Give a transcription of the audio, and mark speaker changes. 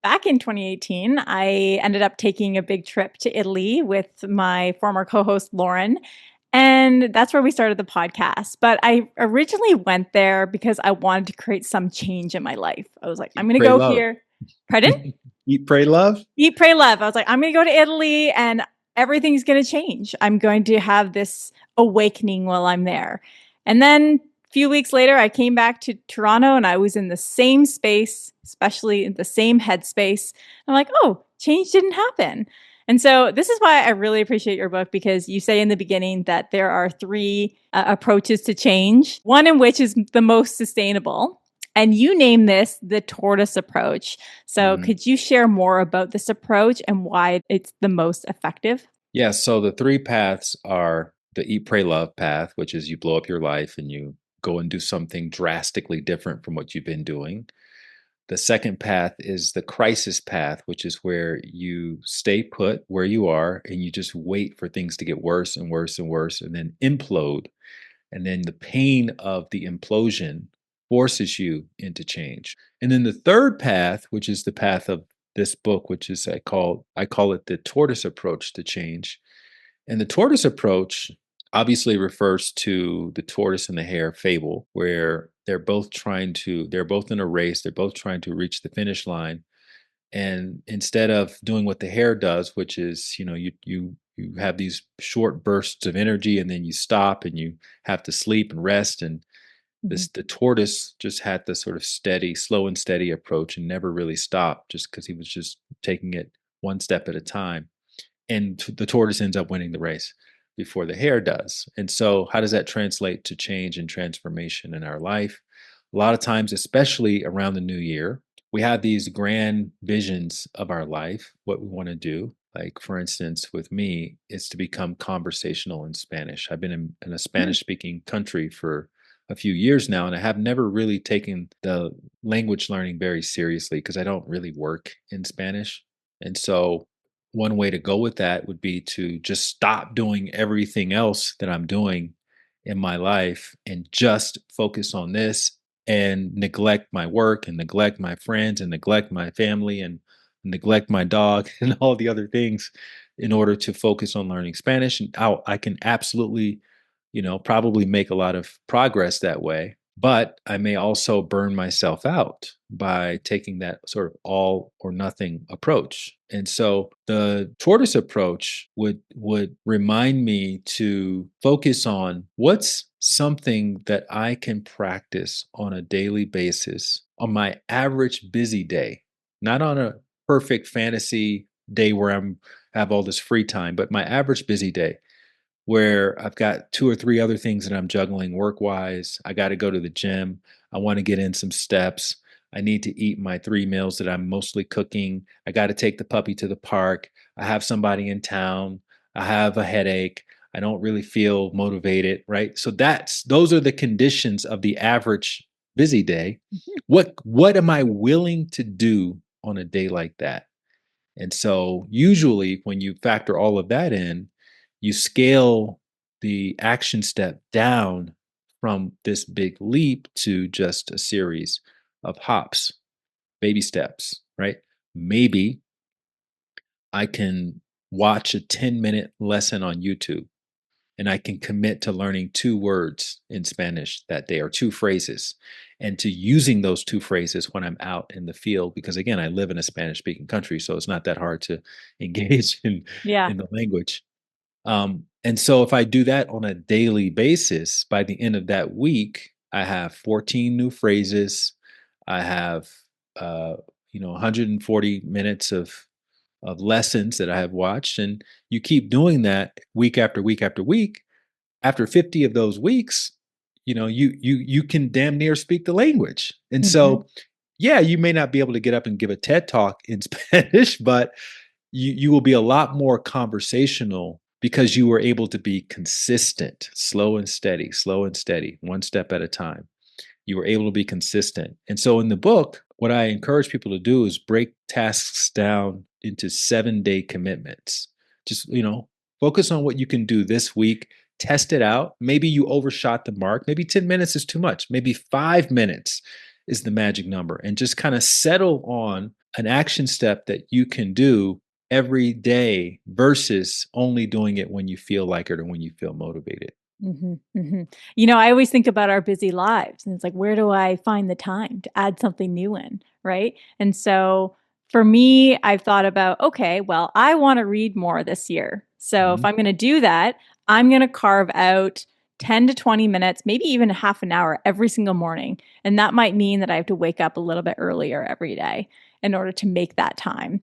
Speaker 1: back in 2018, I ended up taking a big trip to Italy with my former co host, Lauren. And that's where we started the podcast. But I originally went there because I wanted to create some change in my life. I was like, I'm
Speaker 2: Eat,
Speaker 1: going to
Speaker 2: pray,
Speaker 1: go
Speaker 2: love.
Speaker 1: here. Pardon?
Speaker 2: Eat, pray, love.
Speaker 1: Eat, pray, love. I was like, I'm going to go to Italy and everything's going to change. I'm going to have this awakening while I'm there. And then a few weeks later, I came back to Toronto and I was in the same space, especially in the same headspace. I'm like, oh, change didn't happen. And so this is why I really appreciate your book, because you say in the beginning that there are three approaches to change, one in which is the most sustainable. And you name this the tortoise approach. So,
Speaker 2: Mhm.
Speaker 1: could you share more about this approach and why it's the most effective?
Speaker 2: Yeah, so the three paths are the eat, pray, love path, which is you blow up your life and you go and do something drastically different from what you've been doing. The second path is the crisis path, which is where you stay put where you are and you just wait for things to get worse and worse and worse and then implode. And then the pain of the implosion forces you into change. And then the third path, which is the path of this book, which is I call it the tortoise approach to change. And the tortoise approach obviously refers to the tortoise and the hare fable, where they're both in a race, they're both trying to reach the finish line. And instead of doing what the hare does, which is, you have these short bursts of energy and then you stop and you have to sleep and rest. And
Speaker 1: Mhm.
Speaker 2: the tortoise just had the sort of steady, slow and steady approach and never really stopped just because he was just taking it one step at a time. And the tortoise ends up winning the race before the hare does. And so, how does that translate to change and transformation in our life? A lot of times, especially around the new year, we have these grand visions of our life, what we want to do. Like, for instance, with me, it's to become conversational in Spanish. I've been in a
Speaker 1: Mm.
Speaker 2: Spanish speaking country for a few years now, and I have never really taken the language learning very seriously because I don't really work in Spanish. And so, one way to go with that would be to just stop doing everything else that I'm doing in my life and just focus on this and neglect my work and neglect my friends and neglect my family and neglect my dog and all the other things in order to focus on learning Spanish. And I can absolutely, probably make a lot of progress that way. But I may also burn myself out by taking that sort of all or nothing approach. And so the tortoise approach would remind me to focus on what's something that I can practice on a daily basis on my average busy day, not on a perfect fantasy day where I'm have all this free time, but my average busy day where I've got two or three other things that I'm juggling work wise. I got to go to the gym. I want to get in some steps. I need to eat my three meals that I'm mostly cooking. I got to take the puppy to the park. I have somebody in town. I have a headache. I don't really feel motivated, right? So those are the conditions of the average busy day.
Speaker 1: Mhm.
Speaker 2: What am I willing to do on a day like that? And so, usually, when you factor all of that in, you scale the action step down from this big leap to just a series of hops, baby steps, right? Maybe I can watch a 10-minute lesson on YouTube and I can commit to learning two words in Spanish that day or two phrases and to using those two phrases when I'm out in the field. Because again, I live in a Spanish speaking country, so it's not that hard to engage
Speaker 1: Yeah.
Speaker 2: in the language. And so if I do that on a daily basis, by the end of that week, I have 14 new phrases. I have, uh, 140 minutes of lessons that I have watched, and you keep doing that week after week after week. After 50 of those weeks, you can damn near speak the language. And
Speaker 1: Mhm.
Speaker 2: so, yeah, you may not be able to get up and give a TED talk in Spanish, but you will be a lot more conversational because you were able to be consistent, slow and steady, one step at a time. You were able to be consistent. And so in the book, what I encourage people to do is break tasks down into 7-day commitments. Just, focus on what you can do this week, test it out. Maybe you overshot the mark. Maybe 10 minutes is too much. Maybe 5 minutes is the magic number, and just kind of settle on an action step that you can do every day versus only doing it when you feel like it or when you feel motivated.
Speaker 1: Mhm, mhm. I always think about our busy lives, and it's like, where do I find the time to add something new in, right? And so for me, I've thought about, okay, well, I want to read more this year. So if
Speaker 2: Mhm.
Speaker 1: I'm going to do that, I'm going to carve out 10 to 20 minutes, maybe even a half an hour every single morning. And that might mean that I have to wake up a little bit earlier every day in order to make that time.